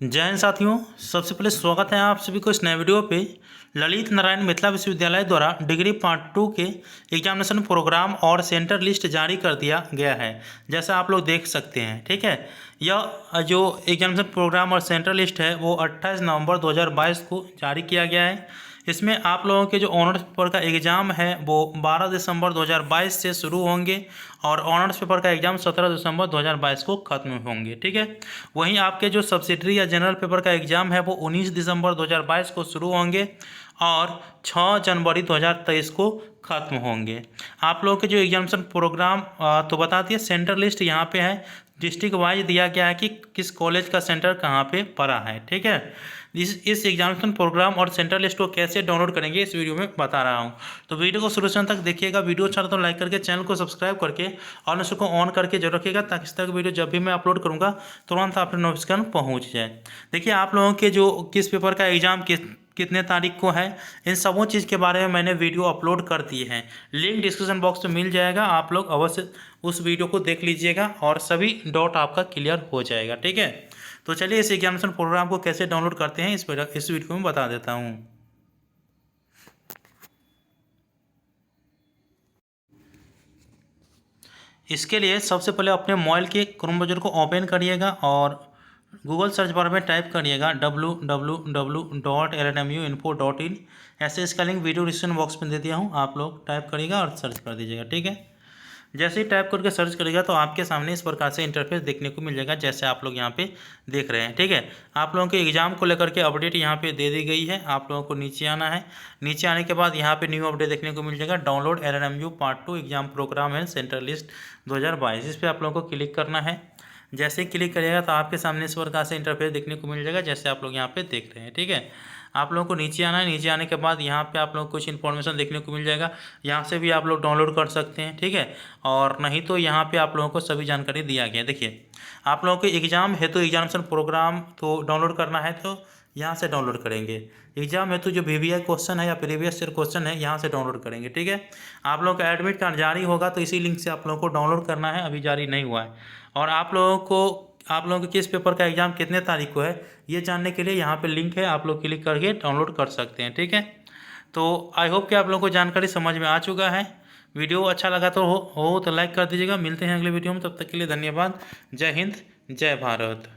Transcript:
जय हिंद साथियों। सबसे पहले स्वागत है आप सभी को इस नए वीडियो पे। ललित नारायण मिथिला विश्वविद्यालय द्वारा डिग्री पार्ट 2 के एग्जामिनेशन प्रोग्राम और सेंटर लिस्ट जारी कर दिया गया है, जैसा आप लोग देख सकते हैं। ठीक है, यह जो एग्जामिनेशन प्रोग्राम और सेंटर लिस्ट है वो 28 नवंबर 2022 को जारी किया गया है। इसमें आप लोगों के जो ऑनर्स पेपर का एग्ज़ाम है वो 12 दिसंबर 2022 से शुरू होंगे और ऑनर्स पेपर का एग्ज़ाम 17 दिसंबर 2022 को खत्म होंगे। ठीक है, वहीं आपके जो सब्सिडरी या जनरल पेपर का एग्ज़ाम है वो 19 दिसंबर 2022 को शुरू होंगे और 6 जनवरी 2023 को ख़त्म होंगे। आप लोगों के जो एग्जामिनेशन प्रोग्राम तो बता दिए, सेंटर लिस्ट यहाँ पे है, डिस्ट्रिक्ट वाइज दिया गया है कि किस कॉलेज का सेंटर कहाँ पे पड़ा है। ठीक है, इस एग्जामिनेशन प्रोग्राम और सेंटर लिस्ट को कैसे डाउनलोड करेंगे इस वीडियो में बता रहा हूँ। तो वीडियो को शुरू से अंत तक देखिएगा। वीडियो अच्छा लगा तो लाइक करके चैनल को सब्सक्राइब करके और नोटिफिकेशन को ऑन करके जरूर रखिएगा, ताकि इस तरह की वीडियो जब भी मैं अपलोड करूँगा तुरंत आप नोटिफिकेशन पहुँच जाए। देखिए, आप लोगों के जो किस पेपर का एग्जाम कितने तारीख को है, इन सबों चीज़ के बारे में मैंने वीडियो अपलोड कर दिए हैं। लिंक डिस्क्रिप्शन बॉक्स में मिल जाएगा, आप लोग अवश्य उस वीडियो को देख लीजिएगा और सभी डाउट आपका क्लियर हो जाएगा। ठीक है, तो चलिए इस एग्जामिनेशन प्रोग्राम को कैसे डाउनलोड करते हैं इस वीडियो में बता देता हूँ। इसके लिए सबसे पहले अपने मोबाइल के क्रोम ब्राउज़र को ओपन करिएगा और गूगल सर्च बार में टाइप करिएगा www.lnmuinfo.in। ऐसे इसका लिंक वीडियो डिस्क्रिप्शन बॉक्स में दे दिया हूँ, आप लोग टाइप करिएगा और सर्च कर दीजिएगा। ठीक है, जैसे ही टाइप करके सर्च करेगा तो आपके सामने इस प्रकार से इंटरफेस देखने को मिल जाएगा, जैसे आप लोग यहाँ पे देख रहे हैं। ठीक है, आप लोगों के एग्जाम को लेकर के अपडेट यहाँ पे दे दी गई है। आप लोगों को नीचे आना है, नीचे आने के बाद यहाँ पे न्यू अपडेट देखने को मिल जाएगा, download LNMU part 2 exam programme and centre list 2022। इस पर आप लोगों को क्लिक करना है। जैसे ही क्लिक करिएगा तो आपके सामने इस प्रकार से इंटरफेस देखने को मिल जाएगा, जैसे आप लोग यहाँ पे देख रहे हैं। ठीक है, आप लोगों को नीचे आना है, नीचे आने के बाद यहाँ पे आप लोगों को कुछ इन्फॉर्मेशन देखने को मिल जाएगा, यहाँ से भी आप लोग डाउनलोड कर सकते हैं। ठीक है, और नहीं तो यहाँ पे आप लोगों को सभी जानकारी दिया गया है। देखिए, आप लोगों को एग्जाम हेतु एग्जामिनेशन प्रोग्राम तो डाउनलोड करना है तो यहाँ से डाउनलोड करेंगे। एग्जाम हेतु जो VVI क्वेश्चन है या प्रीवियस ईयर क्वेश्चन है यहाँ से डाउनलोड करेंगे। ठीक है, आप लोगों का एडमिट कार्ड जारी होगा तो इसी लिंक से आप लोगों को डाउनलोड करना है, अभी जारी नहीं हुआ है। और आप लोगों के किस पेपर का एग्ज़ाम कितने तारीख को है ये जानने के लिए यहाँ पे लिंक है, आप लोग क्लिक करके डाउनलोड कर सकते हैं। ठीक है, तो आई होप कि आप लोगों को जानकारी समझ में आ चुका है। वीडियो अच्छा लगा तो हो तो लाइक कर दीजिएगा। मिलते हैं अगले वीडियो में, तब तक के लिए धन्यवाद। जय हिंद, जय भारत।